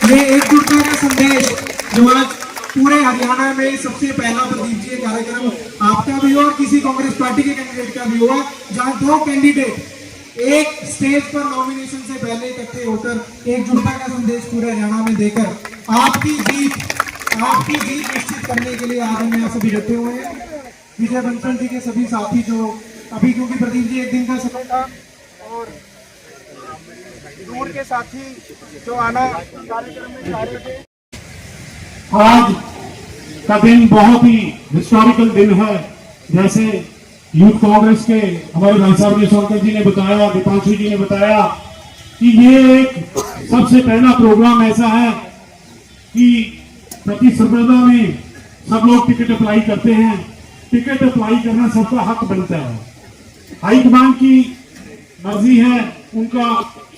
ये एकजुटता का संदेश जो आज पूरे हरियाणा में सबसे पहला प्रदीप जी कार्यक्रम आपका भी हुआ और किसी कांग्रेस पार्टी के कैंडिडेट का भी हुआ, जहां दो कैंडिडेट एक स्टेज पर नॉमिनेशन से पहले इकट्ठे होकर एकजुटता का संदेश पूरे हरियाणा में देकर आपकी जीत निश्चित करने के लिए आज हम यहाँ सभी इकट्ठे हुए हैं। विजय बंसल जी के सभी साथी जो अभी, क्योंकि प्रदीप जी एक दिन का समय था और दूर के साथी जो आना कार्यक्रम में जा रहे थे। आज का दिन बहुत ही हिस्टोरिकल दिन है। जैसे यूथ कांग्रेस के हमारे भाई साहब शंकर जी ने बताया, दीपांशु जी ने बताया कि ये एक सबसे पहला प्रोग्राम ऐसा है कि प्रतिस्पर्धा में सब लोग टिकट अप्लाई करते हैं। टिकट अप्लाई करना सबका हक बनता है। हाईकमान की मर्जी है, उनका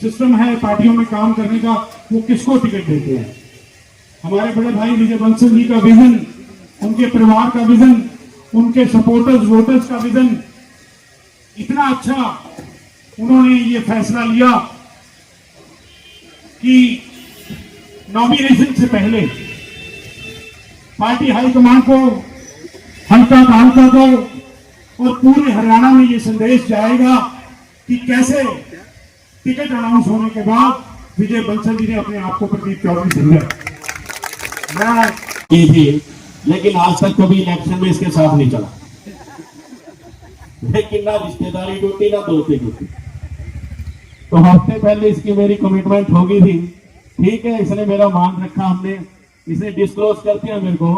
सिस्टम है पार्टियों में काम करने का, वो किसको टिकट देते हैं। हमारे बड़े भाई विजय बंसल जी का विजन, उनके परिवार का विजन, उनके सपोर्टर्स वोटर्स का विजन इतना अच्छा, उन्होंने ये फैसला लिया कि नॉमिनेशन से पहले पार्टी हाईकमान को हल्का हल्का दो और पूरे हरियाणा में ये संदेश जाएगा कि कैसे टिकट अनाउंस होने के बाद विजय बंसल जी ने अपने आप को प्रदीप चौधरी समझा की थी, लेकिन आज तक कभी इलेक्शन में इसके साथ नहीं चला। लेकिन ना रिश्तेदारी टूटी ना दोस्ती टूटी। तो हफ्ते पहले इसकी मेरी कमिटमेंट हो गई थी। ठीक है, इसने मेरा मान रखा, हमने इसने डिस्क्लोज कर दिया मेरे को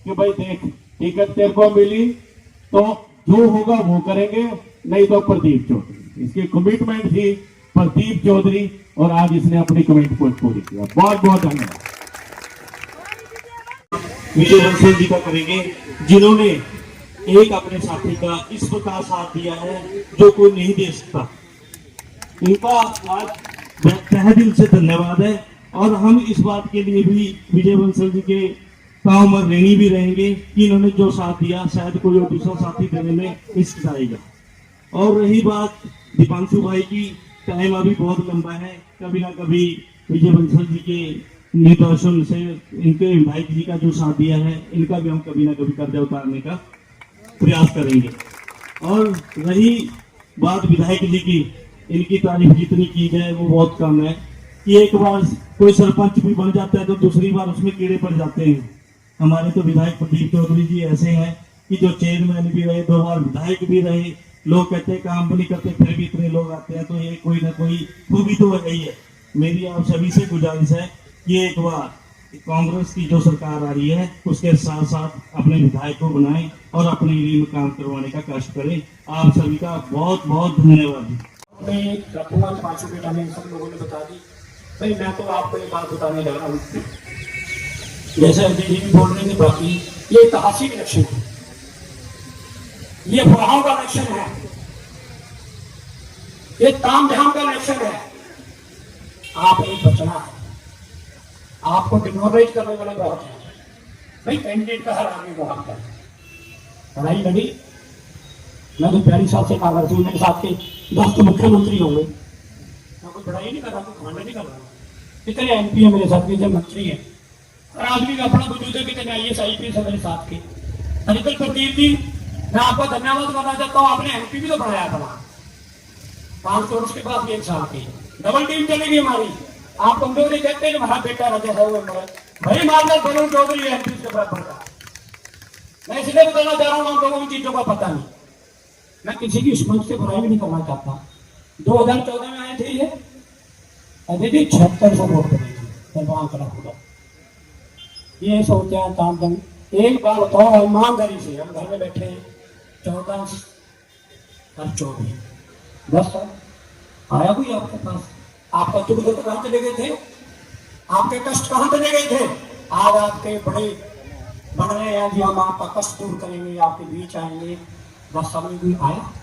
कि भाई देख, टिकट तेरे को मिली तो जो होगा वो करेंगे, नहीं तो प्रदीप चौधरी। इसकी कमिटमेंट थी प्रदीप चौधरी और आज इसने अपनी कमिटमेंट पूरी किया। बहुत बहुत धन्यवाद। विजय बंसल जी का करेंगे, जिन्होंने एक अपने साथी का इस प्रकार साथ दिया है जो कोई नहीं दे सकता। इनका आज तहे दिल से धन्यवाद है। और हम इस बात के लिए भी विजय बंसल जी के पांव में ऋणी भी रहेंगे कि इन्होंने जो साथ दिया, शायद कोई और दूसरा साथी देने में हिचकिचाएगा। और रही बात दीपांशु भाई की, टाइम अभी बहुत लंबा है, कभी ना कभी विजय बंसल जी के निर्देशन से इनके विधायक जी का जो साथ दिया है, इनका भी हम कभी ना कभी कर्जा उतारने का प्रयास करेंगे। और रही बात विधायक जी की, इनकी तारीफ जितनी की जाए वो बहुत कम है कि एक बार कोई सरपंच भी बन जाता है तो दूसरी बार उसमें कीड़े पड़ जाते हैं। हमारे तो विधायक प्रदीप चौधरी जी ऐसे हैं कि जो चेयरमैन भी रहे, 2 बार विधायक भी रहे। लोग कहते हैं काम भी नहीं करते, फिर भी इतने लोग आते हैं, तो ये कोई ना कोई खूबी तो है ही है। मेरी आप सभी से गुजारिश है कि एक बार कांग्रेस की जो सरकार आ रही है उसके साथ साथ अपने विधायक को बनाएं और अपने एरिया में काम करवाने का कष्ट करें। आप सभी का बहुत बहुत धन्यवाद। पांचों बेटा में सब लोगों ने बता दी। भाई मैं तो आपको एक बात बताने जा रहा हूँ, जैसे अजय जी भी बोल रहे थे, बाकी ये ऐतिहासिक इलेक्शन है, ये बुढ़ाओं का इलेक्शन है, ये ताम झाम का इलेक्शन है। आप नहीं बचना है, आपको डिमोरलाइज करने वाले बहुत है। भाई कैंडिडेट का हर आदमी बहुत है। पढ़ाई लगी, मैं तो 42 साल से कांग्रेस हूँ, मेरे साथ के 10 मुख्यमंत्री होंगे, मैं कोई पढ़ाई नहीं कर रहा, कोई खाना नहीं कर रहा। कितने एमपी है मेरे साथ के, जब मंत्री है, और आदमी का अपना वजूद है, कितने IAS IPS है मेरे साथ के। अधिकतर प्रदीप जी, मैं आपका धन्यवाद करना चाहता हूँ, आपने एमपी भी तो पढ़ाया था 5 वर्ष के बाद 1 साल की डबल टीम चलेगी हमारी। आप कमजोर नहीं कहते कि हमारा बेटा रजा है वो भाई मारकर बलून चौधरी एमपी के बराबर का। मैं इसलिए बताना चाह रहा हूँ, आप लोगों को चीजों का पता नहीं। मैं किसी की स्मृति से बुराई भी नहीं करना चाहता। 2014 में आए थे ये अभी भी 7600 वोट करेंगे, ये सोचते हैं काम दम। एक बार बताओ ईमानदारी से, हम घर में बैठे हैं 14 और 24 10 साल आया कोई आपके पास? आपका दुख दर्द कहाँ चले गए थे? आपके कष्ट कहाँ चले गए थे? आज आपके बड़े बन रहे हैं जी, हम आपका कष्ट दूर करेंगे, आपके बीच आएंगे। 10 साल में कोई आया?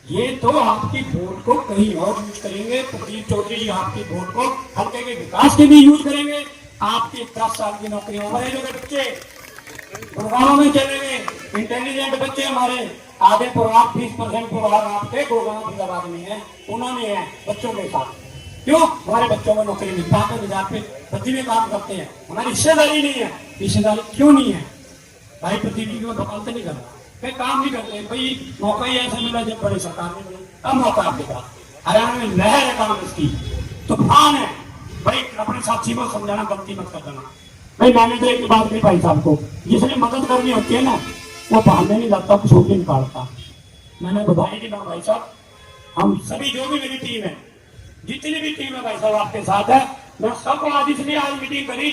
ये तो आपकी वोट को कहीं और यूज करेंगे। प्रदीप चौधरी जी आपकी वोट को हल्के के विकास के लिए यूज करेंगे। आपकी 10 साल की नौकरियों हमारे जो बच्चे गुड़गांव में चलेंगे, इंटेलिजेंट बच्चे हमारे आधे परिवार 20% परिवार आपके गुड़गांव फरीदाबाद में है, उन्होंने है बच्चों के साथ क्यों? हमारे बच्चों को नौकरी नहीं, 5,000 पे पति में काम करते हैं, हमारी हिस्सेदारी नहीं है। हिस्सेदारी क्यों नहीं है भाई? पृथ्वी की को वकालत नहीं कर रहा, कहीं काम नहीं करते भाई। मौका ही ऐसा मिला जब बड़ी सरकार ने मिली, अब मौका आपके पास। हरियाणा में लहर है कांग्रेस की, तूफान है भाई। अपने साथी को समझाना, गलती मत कर देना भाई। मैंने तो एक बात कही भाई साहब को, जिसने मदद करनी होती है ना, वो भागने नहीं लगता, कुछ नहीं निकालता। मैंने बधाई दी भाई साहब, हम सभी जो भी मेरी टीम है, जितनी भी टीम है भाई साहब आपके साथ है। मैं सबको आज इसलिए आज मीटिंग करी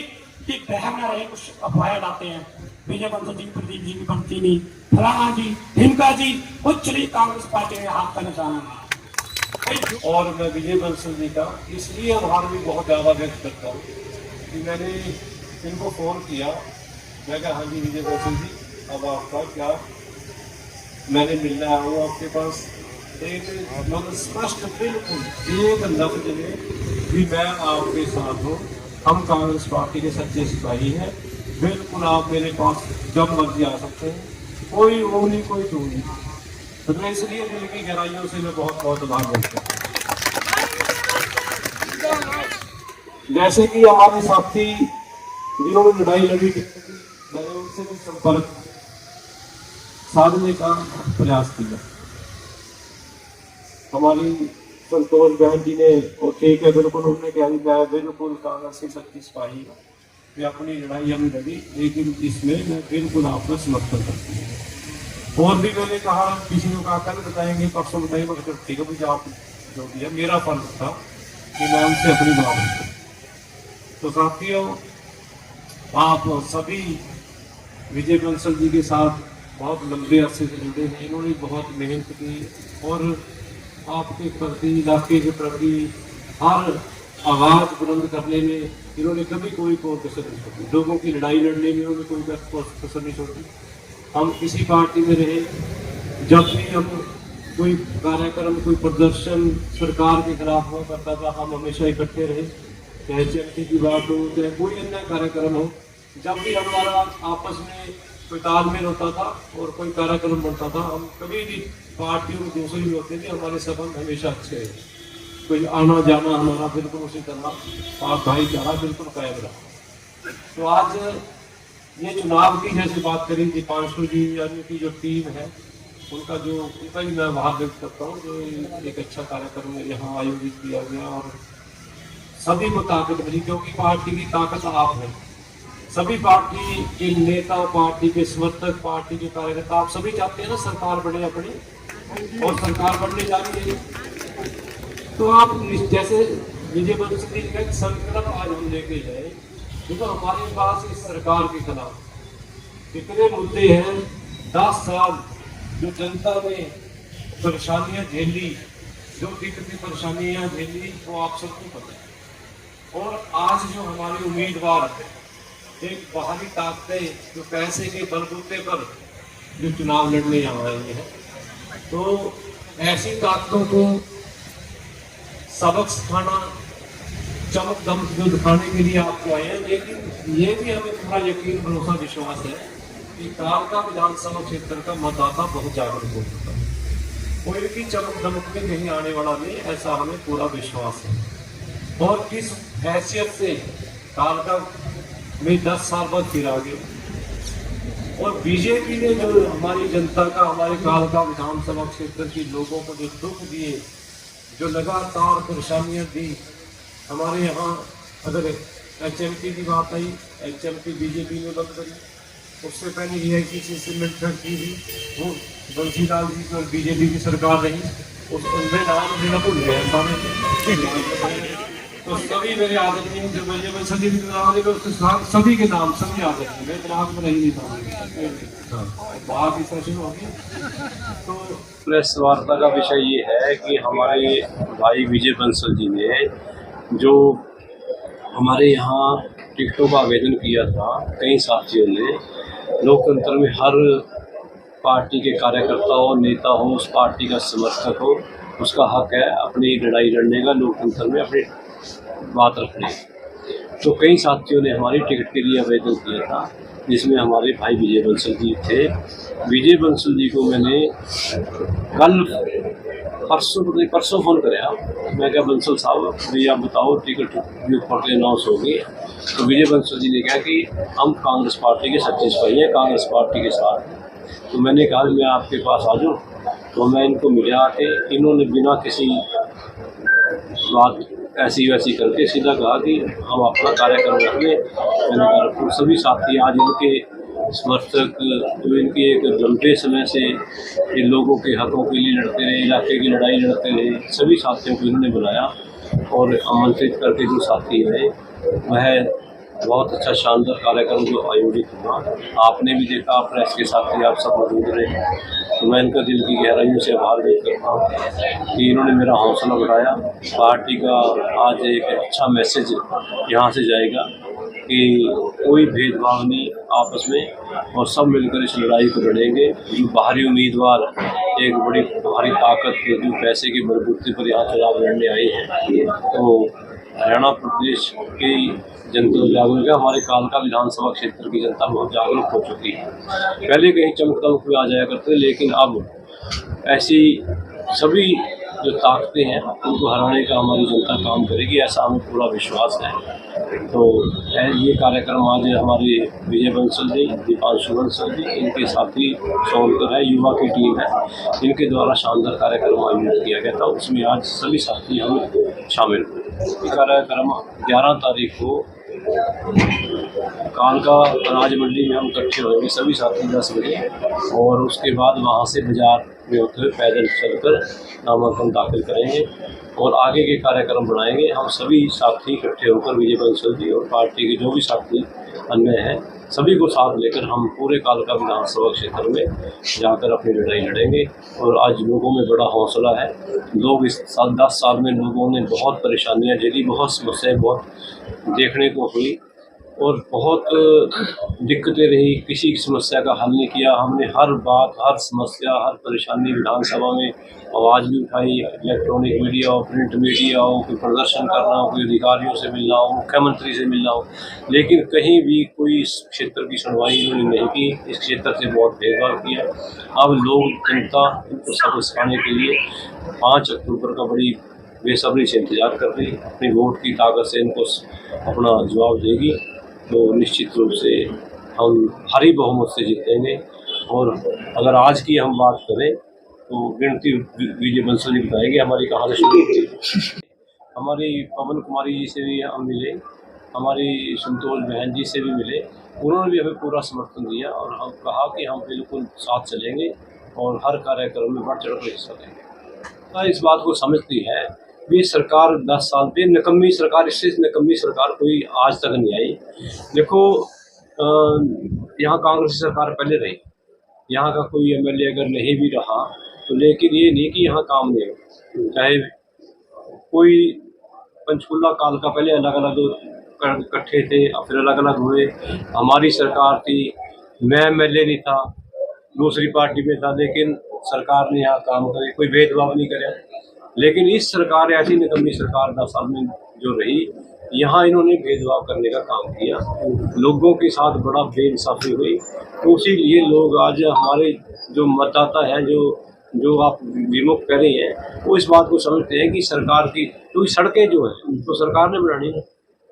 कि बहम ना रहे, कुछ अफवाहें लाते हैं विजय बंसल जी, प्रदीप जी की बनती नहीं, फलाना जी, ढिमका जी, कुछ नहीं। कांग्रेस पार्टी में हाथ का निशाना। और मैं विजय बंसल जी का इसलिए आभार भी बहुत ज़्यादा व्यक्त करता हूँ कि मैंने इनको फ़ोन किया, मैं कहा हाँ जी विजय बंसल जी, अब आपका क्या, मैंने मिलना आया हूँ आपके पास। एक मतलब स्पष्ट बिल्कुल एक लफ्ज में कि मैं आपके साथ हूँ, हम कांग्रेस पार्टी के सच्चे सिपाही हैं, बिल्कुल आप मेरे पास जब मर्जी आ सकते हैं, कोई वो नहीं कोई तू नहीं। तो मैं इसलिए दिल की गहराइयों से मैं बहुत बहुत आभार व्यक्त करता हूँ। जैसे कि हमारे साथी जिन्होंने लड़ाई लड़ी, मैंने उनसे भी संपर्क साधने का प्रयास किया। हमारी संतोष बहन जी ने, और ठीक है बिल्कुल, उन्होंने कहा मैं बिल्कुल कांग्रेस की सच्ची सिपाही हूँ, मैं अपनी लड़ाई हमने लड़ी, लेकिन इसमें मैं बिल्कुल आपका समर्थन करती हूँ। और भी मैंने कहा, किसी को कहा कल बताएंगे, परसों बताएंगे, मगर ठीक है मुझे आप जो दिया, मेरा फर्ज था कि मैं उनसे अपनी बात रखूं। तो साथियों, आप सभी विजय बंसल जी के साथ बहुत लंबे अरसे से जुड़े हैं, इन्होंने बहुत मेहनत की और आपके प्रति, इलाके के प्रति हर आवाज़ बुलंद करने में इन्होंने कभी कोई कसर नहीं छोड़ी, लोगों की लड़ाई लड़ने में इन्होंने कोई कसर नहीं छोड़ी। हम किसी पार्टी में रहे, जब भी हम कोई कार्यक्रम, कोई प्रदर्शन सरकार के खिलाफ हुआ करता था, हम हमेशा इकट्ठे रहे, चाहे चैरिटी की बात हो, चाहे कोई अन्य कार्यक्रम हो। जब भी हमारा आपस में कोई तालमेल होता था और कोई कार्यक्रम बनता था, हम कभी भी पार्टियों में दूसरी भी होते थे, हमारे संबंध हमेशा अच्छे रहे। कोई आना जाना हमारा बिल्कुल उसी तरह आप भाईचारा बिल्कुल कायम रहा। तो आज ये चुनाव की जैसे बात करी, दीपांशु जी यानी कि जो टीम है, उनका भी मैं आभार व्यक्त करता हूँ, जो एक अच्छा कार्यक्रम यहाँ आयोजित किया गया और सभी को ताकत मिली, क्योंकि पार्टी की ताकत आप है। सभी पार्टी के नेता, पार्टी के समर्थक, पार्टी के कार्यकर्ता, आप सभी चाहते हैं ना सरकार बने अपनी, और सरकार बनने जा रही है। तो आप जैसे विजय बंसल जी का संकल्प आज हम लेके जाए, देखो हमारे पास इस सरकार के खिलाफ कितने मुद्दे हैं। 10 साल जो जनता ने परेशानियां झेली, जो दिक्कतें परेशानियां झेली, वो आप सबको पता है। और आज जो हमारे उम्मीदवार एक बाहरी ताकतें जो पैसे के बलबूते पर जो चुनाव लड़ने आ रही हैं, तो ऐसी ताकतों को सबक सिखाना, चमक दम जो दिखाने के लिए आपको आए हैं। लेकिन ये भी हमें पूरा यकीन, भरोसा, विश्वास है कि कालका विधानसभा क्षेत्र का मतदाता बहुत जागरूक हो चुका है, कोई भी चमक दमक में नहीं आने वाला नहीं, ऐसा हमें पूरा विश्वास है। और किस हैसियत से कालका में 10 साल बाद फिर आ गए, और बीजेपी ने जो हमारी जनता का, हमारे कालका विधानसभा क्षेत्र के लोगों को जो दुख दिए, जो लगातार परेशानियां दी, हमारे यहाँ अगर HMT की बात आई, HMT बीजेपी ने बंद करी, उससे पहले EICC सीमेंट फैक्ट्री थी, वो बंसीलाल जी और बीजेपी की सरकार रही, उनमें नाम लेना भूल गया। तो सभी मेरे आदरणीय जो विजय बंसल जी के साथ सभी के नाम सभी आदरणीय, मैं दिमाग में नहीं था, बात इस तरह शुरू होगी। तो प्रेस वार्ता का विषय ये है कि हमारे भाई विजय बंसल जी ने जो हमारे यहाँ टिकटों का आवेदन किया था, कई साथियों ने, लोकतंत्र में हर पार्टी के कार्यकर्ता हो, नेता हो, उस पार्टी का समर्थक हो, उसका हक है अपनी लड़ाई लड़ने का, लोकतंत्र में अपनी बात रखने। तो कई साथियों ने हमारी टिकट के लिए आवेदन किया था, जिसमें हमारे भाई विजय बंसल जी थे। विजय बंसल जी को मैंने कल परसों फ़ोन कराया। मैं क्या बंसल साहब भैया आप बताओ टिकट पार्टी अनाउंस होगी। तो विजय बंसल जी ने कहा कि हम कांग्रेस पार्टी के सच्चे सिपाही हैं, कांग्रेस पार्टी के साथ हैं। तो मैंने कहा मैं आपके पास आ जाऊँ। तो मैं इनको मिला के इन्होंने बिना किसी बात ऐसी वैसी करके सीधा कहा कि हम अपना कार्यक्रम रखेंगे। मैंने कहा सभी साथी आज इनके समर्थक जो इनकी एक लंबे समय से इन लोगों के हकों के लिए लड़ते रहे, इलाके की लड़ाई लड़ते रहे, सभी साथियों को इन्होंने बुलाया और आमंत्रित करके जो साथी रहे वह बहुत अच्छा शानदार कार्यक्रम जो आयोजित हुआ। आपने भी देखा, प्रेस के साथी आप सब मौजूद रहे। तो मैं इनका दिल की गहराइयों से आभार व्यक्त करता हूँ कि इन्होंने मेरा हौसला बढ़ाया। पार्टी का आज एक अच्छा मैसेज यहाँ से जाएगा कि कोई भेदभाव नहीं आपस में और सब मिलकर इस लड़ाई को लड़ेंगे। जो बाहरी उम्मीदवार एक बड़ी भारी ताकत जो पैसे की बलबूते पर यहाँ चुनाव लड़ने आए हैं, तो हरियाणा प्रदेश की जनता जागरूक है। हमारे कालका विधानसभा क्षेत्र की जनता बहुत जागरूक हो चुकी है। पहले कहीं चमक दमक में आ जाया करते, लेकिन अब ऐसी सभी जो ताकतें हैं उनको हराने का हमारी जनता काम करेगी, ऐसा हमें पूरा विश्वास है। तो ये कार्यक्रम आज हमारे विजय बंसल जी, दीपांशु बंसल जी, इनके साथी सोनकर है, युवा की टीम है, इनके द्वारा शानदार कार्यक्रम आयोजित किया गया था। उसमें आज सभी साथी हम शामिल हुए। ये कार्यक्रम 11 तारीख को कालका अनाज मंडी में हम इकट्ठे होंगे सभी साथी 10 बजे, और उसके बाद वहाँ से बाजार में होते हुए पैदल चलकर नामांकन दाखिल करेंगे और आगे के कार्यक्रम बनाएंगे। हम सभी साथी इकट्ठे होकर विजय बंसल जी और पार्टी के जो भी साथी अन्य हैं सभी को साथ लेकर हम पूरे कालका विधानसभा क्षेत्र में जाकर अपनी लड़ाई लड़ेंगे। और आज लोगों में बड़ा हौसला है। लोग इस 10 साल में लोगों ने बहुत परेशानियां झेली, बहुत समस्याएं बहुत देखने को हुई और बहुत दिक्कतें रही। किसी की समस्या का हल नहीं किया हमने। हर बात, हर समस्या, हर परेशानी विधानसभा में आवाज़ भी उठाई। इलेक्ट्रॉनिक मीडिया हो, प्रिंट मीडिया हो, कोई प्रदर्शन करना हो, कोई अधिकारियों से मिलना हो, मुख्यमंत्री से मिलना हो, लेकिन कहीं भी कोई इस क्षेत्र की सुनवाई इन्होंने नहीं की। इस क्षेत्र से बहुत भेदभाव किया। अब लोग जनता इनको सबक सिखाने के लिए 5 अक्टूबर का बड़ी बेसब्री से इंतजार कर रही है। अपनी वोट की ताकत से इनको अपना जवाब देगी। तो निश्चित रूप से हम भारी बहुमत से जीतेंगे। और अगर आज की हम बात करें तो गिनती विजय बंसल जी बताएंगे हमारी कहाँ से शुरू हुई। हमारी पवन कुमारी जी से भी हम मिले, हमारी संतोष बहन जी से भी मिले। उन्होंने भी हमें पूरा समर्थन दिया और हम कहा कि हम बिल्कुल साथ चलेंगे और हर कार्यक्रम में बढ़ चढ़ कर हिस्सा लेंगे। इस बात को समझती है ये सरकार 10 साल पे निकम्मी सरकार, इससे निकम्मी सरकार कोई आज तक नहीं आई। देखो यहाँ कांग्रेस की सरकार पहले रही, यहाँ का कोई एमएलए अगर नहीं भी रहा तो, लेकिन ये नहीं कि यहाँ काम नहीं हो। चाहे कोई पंचकुला काल का पहले अलग अलग इकट्ठे थे, फिर अलग अलग हुए। हमारी सरकार थी, मैं एमएलए नहीं था, दूसरी पार्टी में था, लेकिन सरकार ने यहाँ काम करे, कोई भेदभाव नहीं करे। लेकिन इस सरकार, ऐसी निकम्मी सरकार 10 साल में जो रही, यहाँ इन्होंने भेदभाव करने का काम किया। लोगों के साथ बड़ा बेइंसाफी हुई। तो इसीलिए लोग आज हमारे जो मतदाता हैं, जो आप विमुख कह रहे हैं, वो इस बात को समझते हैं कि सरकार की क्योंकि सड़कें जो हैं तो सरकार ने बनानी है।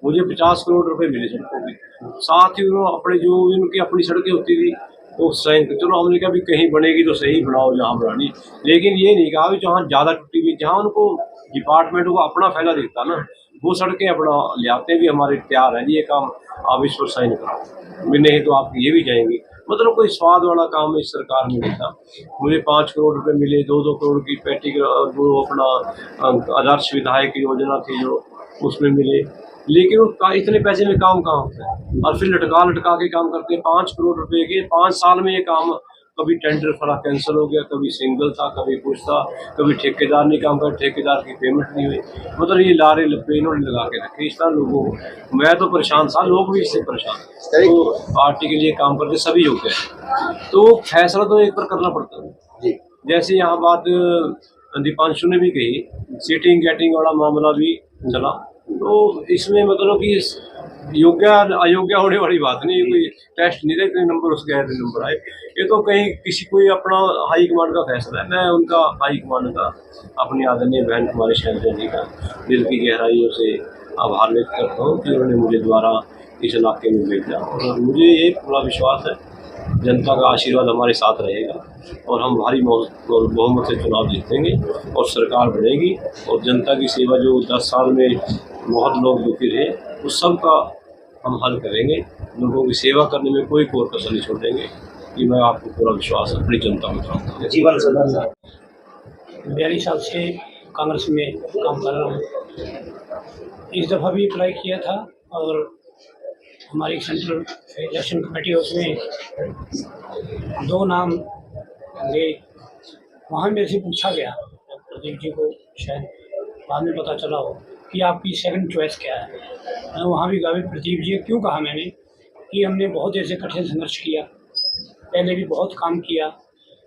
मुझे 50 करोड़ रुपए मिले सड़कों के, साथ ही उन्होंने अपने जो उनकी अपनी सड़कें होती थी वो सही, चलो हमने कहा भी कहीं बनेगी तो सही बनाओ जहाँ बनानी, लेकिन ये नहीं कहा भी जहाँ ज़्यादा टूटी हुई, जहाँ उनको डिपार्टमेंट को अपना फायदा दिखता ना, वो सड़कें अपना ले आते भी हमारे तैयार हैं ये काम आप इस पर साइन कराओ, भी नहीं तो आपकी ये भी जाएंगी। मतलब कोई स्वाद वाला काम इस सरकार में नहीं था। मुझे 5 करोड़ रुपए मिले, 2-2 करोड़ की पैटी वो अपना आदर्श विधायक योजना थी जो उसमें मिले, लेकिन वो इतने पैसे में काम कहाँ होता है। और फिर लटका के काम करते हैं। 5 करोड़ रुपए के 5 साल में ये काम, कभी टेंडर फरा कैंसिल हो गया, कभी सिंगल था, कभी कुछ था, कभी ठेकेदार नहीं काम कर, ठेकेदार की पेमेंट नहीं हुई। मतलब ये लारे लपे इन्होंने लगा के रखे। इस तरह लोगों, मैं तो परेशान था, लोग भी इससे परेशान। तो पार्टी के लिए काम करते सभी योग्य हैं, तो फैसला तो एक पर करना पड़ता है। जैसे यहाँ बात दीपांशु ने भी कही, सीटिंग गेटिंग वाला मामला भी चला, तो इसमें मतलब कि योग्य अयोग्य होने वाली बात नहीं, ये कोई टेस्ट नहीं था, इतने नंबर उसके आए, इतने नंबर आए। ये तो कहीं किसी कोई अपना हाई कमांड का फैसला है। मैं उनका हाई कमांड का, अपनी आदरणीय बहन कुमारी शैलजा जी का दिल की गहराइयों से आभार व्यक्त करता हूँ कि उन्होंने मुझे द्वारा इस इलाके में भेजा, और मुझे ये पूरा विश्वास है जनता का आशीर्वाद हमारे साथ रहेगा और हम भारी बहुमत से चुनाव जीतेंगे और सरकार बनेगी। और जनता की सेवा जो 10 साल में बहुत लोग दुखी रहे, उस सब का हम हल करेंगे। लोगों की सेवा करने में कोई कोर कसर नहीं छोड़ेंगे। ये मैं आपको पूरा विश्वास अपनी जनता में करता हूँ। जीवन सदन 42 साल से कांग्रेस में काम कर रहा हूँ। इस दफ़ा भी अप्लाई किया था और हमारी सेंट्रल इलेक्शन कमेटी उसमें 2 नाम गए। वहाँ मेरे से पूछा गया, प्रदीप जी को शायद बाद में पता चला हो कि आपकी सेकंड चॉइस क्या है। मैंने वहाँ भी कहा प्रदीप जी, क्यों कहा मैंने कि हमने बहुत देर से कठिन संघर्ष किया, पहले भी बहुत काम किया।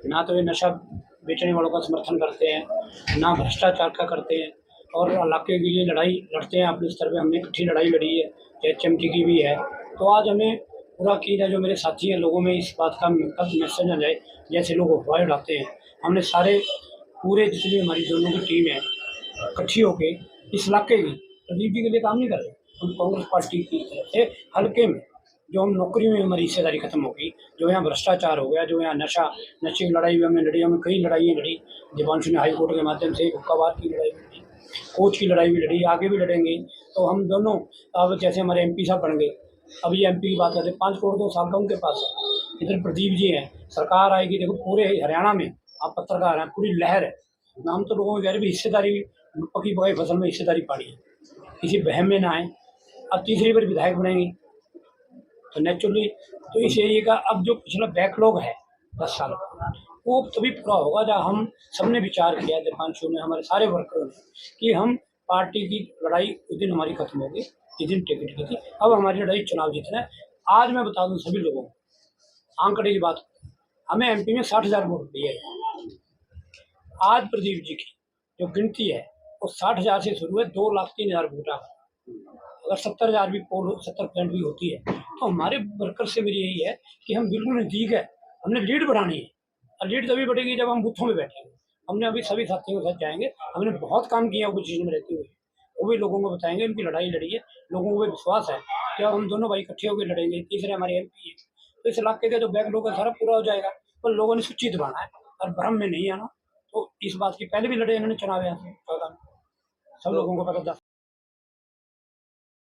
ना तो ये नशा बेचने वालों का समर्थन करते हैं, ना भ्रष्टाचार का करते हैं, और इलाके के लिए लड़ाई लड़ते हैं। अपने स्तर पे हमने इकट्ठी लड़ाई लड़ी है, HMT की भी है। तो आज हमें पूरा उम्मीद है, जो मेरे साथी हैं, लोगों में इस बात का मैसेज न जाए जैसे लोग अफवाह उड़ाते हैं। हमने सारे पूरे जितनी हमारी दोनों की टीम है इकट्ठी होकर इस इलाके की प्रदीप जी के लिए काम नहीं कर रहे। हम कांग्रेस पार्टी की तरफ से हल्के में जो हम नौकरी में हमारी हिस्सेदारी खत्म हो गई, जो यहाँ भ्रष्टाचार हो गया, जो यहाँ नशे की लड़ाई भी हमने लड़ी, हमें कई लड़ाइयाँ लड़ी। दीपांशु ने हाई कोर्ट के माध्यम से हुक्काबार की लड़ाई लड़ी, कोच की लड़ाई भी लड़ी, आगे भी लड़ेंगे। तो हम दोनों अब जैसे हमारे MP साहब बन गए, अब ये MP की बात करते, 5 करोड़ 2 साल का उनके पास है। इधर प्रदीप जी हैं, सरकार आएगी। देखो पूरे हरियाणा में आप पत्रकार हैं, पूरी लहर है। हम तो लोगों की भी हिस्सेदारी, पकी पकाई फसल में हिस्सेदारी पाड़ी है, किसी बहम में ना आए। अब तीसरी बार विधायक बनेंगे तो नेचुरली तो इस एरिए का अब जो पिछला बैकलॉग है 10 साल का, वो तभी पूरा होगा जब हम सबने विचार किया, दीपांशु ने, हमारे सारे वर्करों ने, कि हम पार्टी की लड़ाई उस दिन हमारी खत्म होगी जिस दिन टिकट की थी। अब हमारी लड़ाई चुनाव जीतना है। आज मैं बता दूं सभी लोगों को, आंकड़े की बात, हमें MP में 60,000 वोट दिए हैं। आज प्रदीप जी की जो गिनती है वो 60,000 से शुरू है, 2,03,000 वोट आ। अगर 70,000 भी पोल 70% भी होती है तो हमारे वर्कर से मेरी यही है कि हम बिल्कुल नज़दीक है, हमने लीड बढ़ानी है। और लीड तभी बढ़ेगी जब हम बूथों में बैठेंगे। हमने अभी सभी साथियों के साथ जाएंगे, हमने बहुत काम किया ओपोजिशन में रहते हुए, वो भी लोगों को बताएंगे। उनकी लड़ाई लड़ी है, लोगों को विश्वास है कि अब हम दोनों भाई इकट्ठे होकर लड़ेंगे। तीसरे हमारे MP है, तो इस इलाके का जो बैकलॉग है सारा पूरा हो जाएगा। पर लोगों ने सूची दबाना है और भ्रम में नहीं आना। तो इस बात की पहले भी लड़े इन्होंने चुनाव यहाँ से 14 में, सब लोगों को पता था।